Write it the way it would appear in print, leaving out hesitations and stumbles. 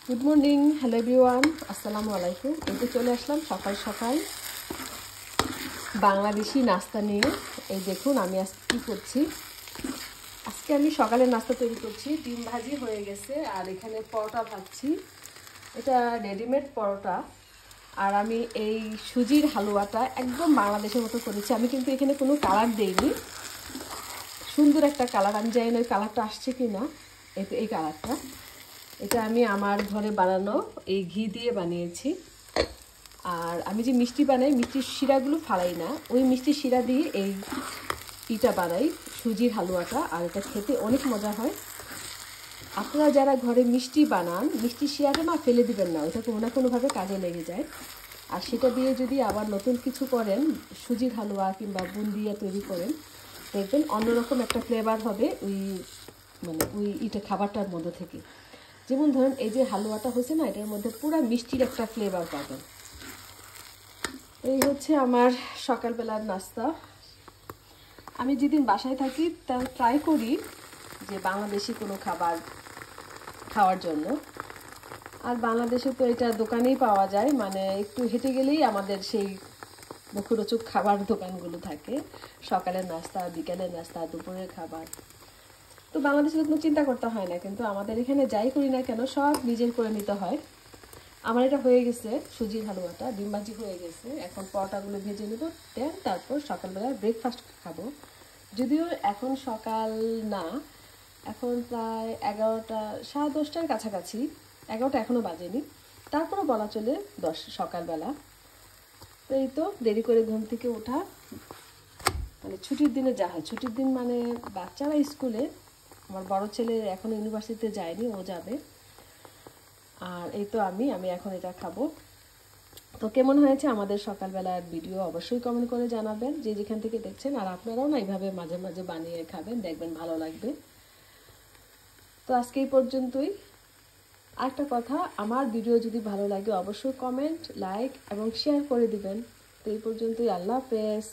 Good morning, hello everyone, আসসালামু আলাইকুম। এই তো চলে আসলাম সকাল সকাল বাংলাদেশি নাস্তা নিয়ে। এই দেখুন আমি আজকে কী করছি। আজকে আমি সকালের নাস্তা তৈরি করছি। ডিম ভাজি হয়ে গেছে আর এখানে পরোটা ভাজছি। এটা রেডিমেড পরোটা। আর আমি এই সুজির হালুয়াটা একদম বাংলাদেশের মতো করেছি। আমি কিন্তু এখানে কোনো কালার দেইনি, সুন্দর একটা কালার, আমি জানি না ওই কালারটা আসছে কি না। এই কালারটা এটা আমি আমার ঘরে বানানো এই ঘি দিয়ে বানিয়েছি। আর আমি যে মিষ্টি বানাই, মিষ্টির শিরাগুলো ফালাই না, ওই মিষ্টির শিরা দিয়ে এই পিঠা বানাই, সুজির হালুয়াটা। আর এটা খেতে অনেক মজা হয়। আপনারা যারা ঘরে মিষ্টি বানান, মিষ্টির শিরাটা না ফেলে দিবেন না, ওটা কোনো না কোনোভাবে কাজে লেগে যায়। আর সেটা দিয়ে যদি আবার নতুন কিছু করেন, সুজির হালুয়া কিংবা বুন্দিয়া তৈরি করেন, দেখবেন অন্যরকম একটা ফ্লেভার হবে ওই খাবারটার মধ্যে থেকে। যেমন ধরেন এই যে হালুয়াটা হয়েছে না, এটার মধ্যে পুরো মিষ্টির একটা ফ্লেভার পাবেন। এই হচ্ছে আমার সকালবেলার নাস্তা। আমি যেদিন বাসায় থাকি তা ট্রাই করি যে বাংলাদেশি কোনো খাবার খাওয়ার জন্য। আর বাংলাদেশে তো এটা দোকানেই পাওয়া যায়, মানে একটু হেঁটে গেলেই আমাদের সেই মুখরোচক খাবার দোকানগুলো থাকে। সকালের নাস্তা, বিকালের নাস্তা, দুপুরের খাবার। তো বাংলাদেশে কোনো চিন্তা করতে হয় না, কিন্তু আমাদের এখানে যাই করি না কেন সব নিজের করে নিতে হয়। আমার এটা হয়ে গেছে, সুজির হালুয়াটা, ডিম ভাজি হয়ে গেছে। এখন পরোটাগুলো ভেজে নেব, দেন তারপর সকালবেলা ব্রেকফাস্ট খাবো। যদিও এখন সকাল না, এখন প্রায় 11টা, 10:30টার কাছাকাছি। 11টা এখনও বাজেনি, তারপরও বলা চলে সকালবেলা। তো এই তো দেরি করে ঘুম থেকে ওঠা, মানে ছুটির দিনে যা হয়। ছুটির দিন মানে বাচ্চারা স্কুলে, আমার বড় ছেলে এখন ইউনিভার্সিটিতে যায়নি, ও যাবে। আর এই তো আমি এখন এটা খাবো। তো কেমন হয়েছে আমাদের সকালবেলার ভিডিও অবশ্যই কমেন্ট করে জানাবেন, যে যেখান থেকে দেখছেন। আর আপনারাও না এইভাবে মাঝে মাঝে বানিয়ে খাবেন, দেখবেন ভালো লাগবে। তো আজকে এই পর্যন্তই। আরেকটা কথা, আমার ভিডিও যদি ভালো লাগে অবশ্যই কমেন্ট, লাইক এবং শেয়ার করে দিবেন। তো এই পর্যন্তই, আল্লাহ হাফেজ।